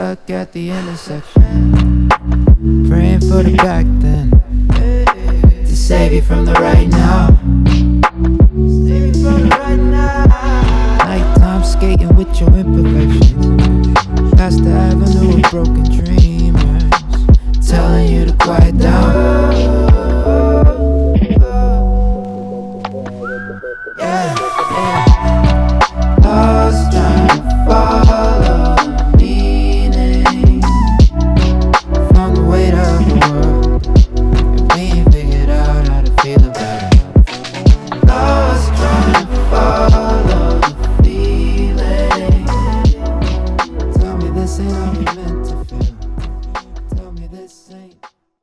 stuck at the intersection, praying for the back then, to save you from the right now. Nighttime skating with your imperfections, past the avenue of broken dreamers, telling you to quiet down. Yeah, yeah. Lost trying to follow the meaning from the weight of the world, and we ain't figured out how to feel about it. Lost trying to follow the feeling. Tell me this ain't how we meant to feel.